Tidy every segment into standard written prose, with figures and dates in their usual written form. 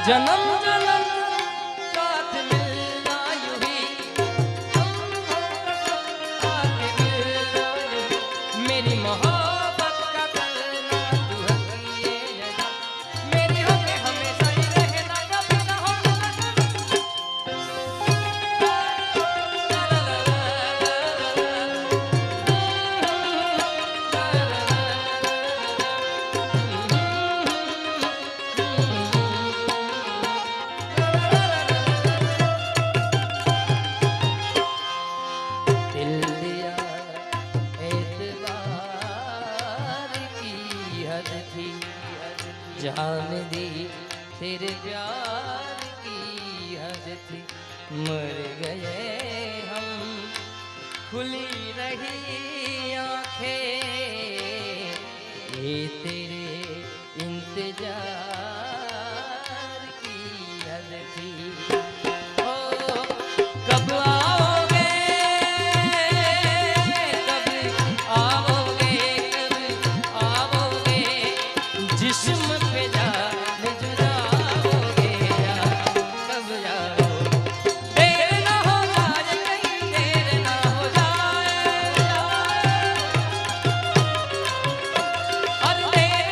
जन्म जन्म साथ मिलना यूं ही, हम हो कसम आगे मिलना यूं ही। मेरी मोहब्बत का करना तू हंसी ये जगह, मेरी होके हमेशा ही रहना, कभी ना होना जान दी तेरे प्यार की हद थी। मर गए हम खुली रही आंखें, ये तेरे इंतजार की हद थी। ओ कब आओगे, कब आओगे, कब आओगे, जिस्म पे जान जुड़ाओगे, कब जाओगे। देर ना हो जाए कहीं, देर ना हो जाए, और देर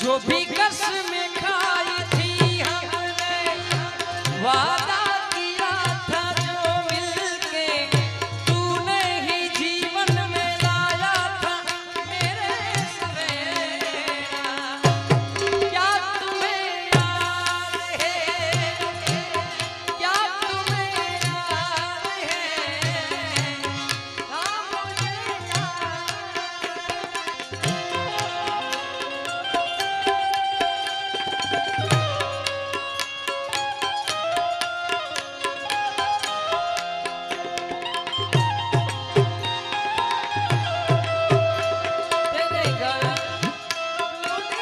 जो भी कसमें खाई थी हमने, वादा किया था जो मिलके, तूने ही जीवन में लाया था मेरे सवेरा। क्या तुम्हें याद है, क्या तुम्हें याद है, हाँ मुझे याद। तेरे घर लौट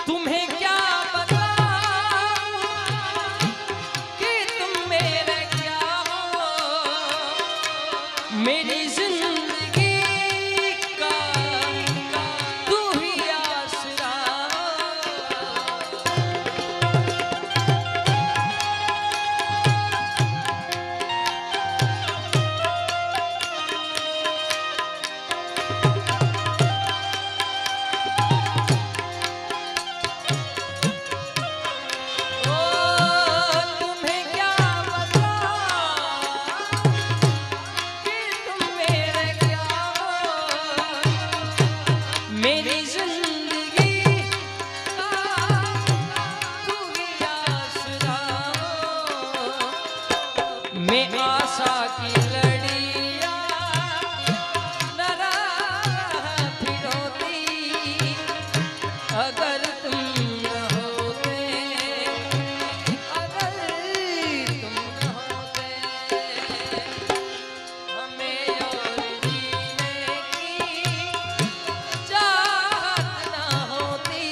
तुम्हें क्या बताऊं कि तुम मेरे क्या हो, मेरी जिंदगी का तू ही आसरा। तुम्हें क्या बताऊं कि तुम मेरे क्या हो, मेरी जिंदगी का तू ही आसरा। मैं आशा की लड़ियां लड़ा फिरोती, अगर तुम न होते, अगर तुम न होते, हमें और जीने की चाहत न होती,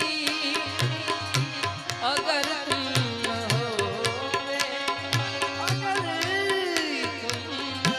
अगर तुम न होते, अगर तुम न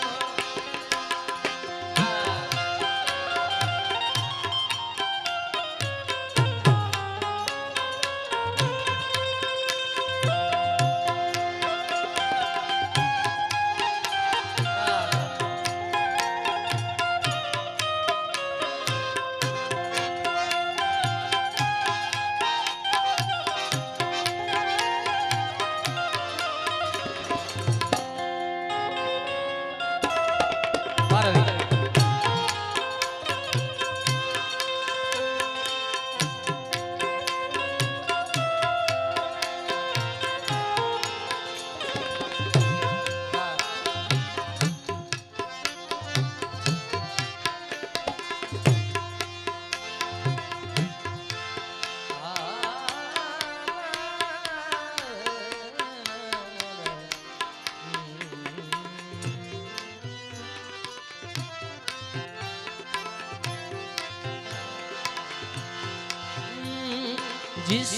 जिस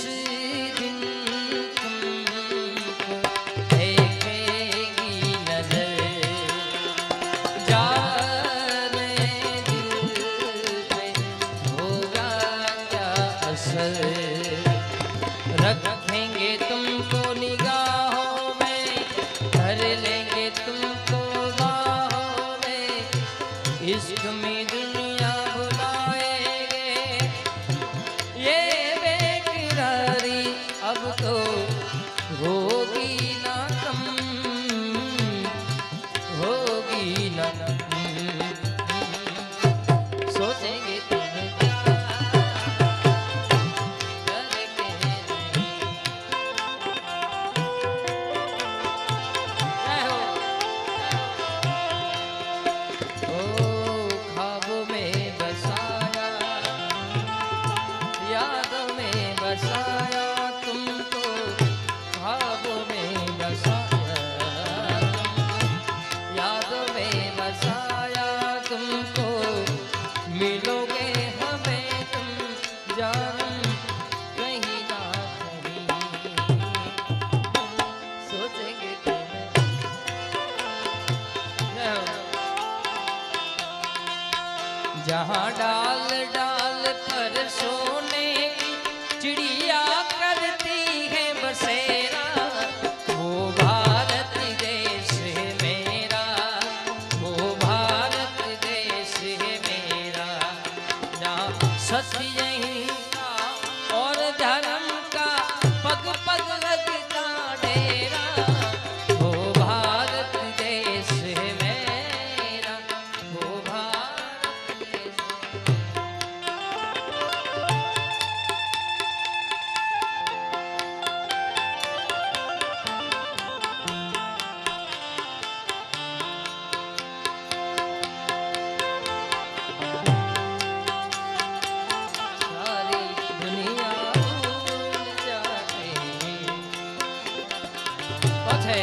दिन तुमको देखेगी नजर, जाने दिल पे होगा क्या असर, रखेंगे तुमको निगाहों में, धर लेंगे तुमको बाहों में, इश्क में दुनिया बुलाएंगे, ये बेकरारी अब तो होगी ना कम, होगी ना कम। सोचेंगे तुम क्या मिलोगे हमें तुम जानम कहीं ना कहीं, सोचेंगे तुम्हें। जहाँ डाल डाल पर सोने की चिड़िया करती है बसेरा, वो भारत देश है मेरा, वो भारत देश है मेरा। जहाँ सत्य का और धर्म का पग पग लगता डेरा, वो भारत देश है मेरा, वो भारत देश है। सारी दुनिया भूल जाते हैं। बात है।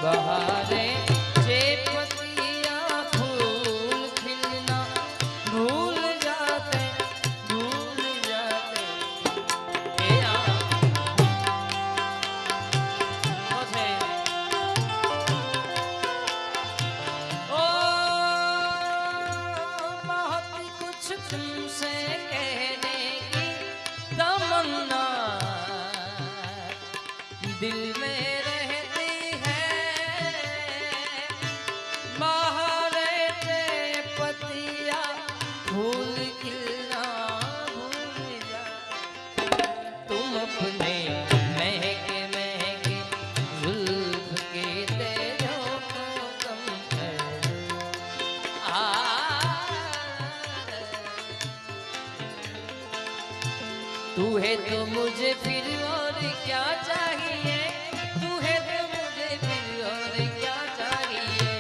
बहारें जे पत्तियां फूल खिलना भूल जाते, भूल जाते। बात है। ओ बहुत कुछ तुमसे कहने की तमन्ना दिल में रहती है, बहारे से पत्तियां फूल खिलना भूल जा। तुम अपने महके महके जुल्फ के तेजों को कम कर। तू है तो मुझे फिर और क्या चाहिए, तू है तो मुझे फिर और क्या चाहिए।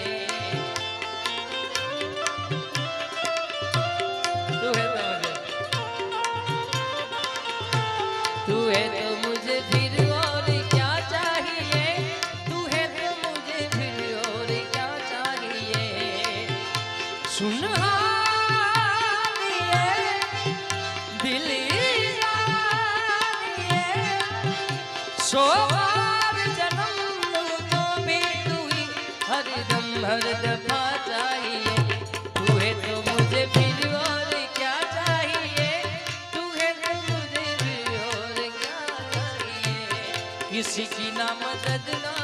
तू है तो मुझे फिर और क्या चाहिए, तू है तो मुझे फिर और क्या चाहिए। सुन हालिए दिल जानिए, सो बार जन्म लूं तो भी तू ही हरदम हर दफा चाहिए। तू है तो मुझे फिर और क्या चाहिए, तू है तो मुझे फिर और क्या चाहिए। किसी की ना मदद ना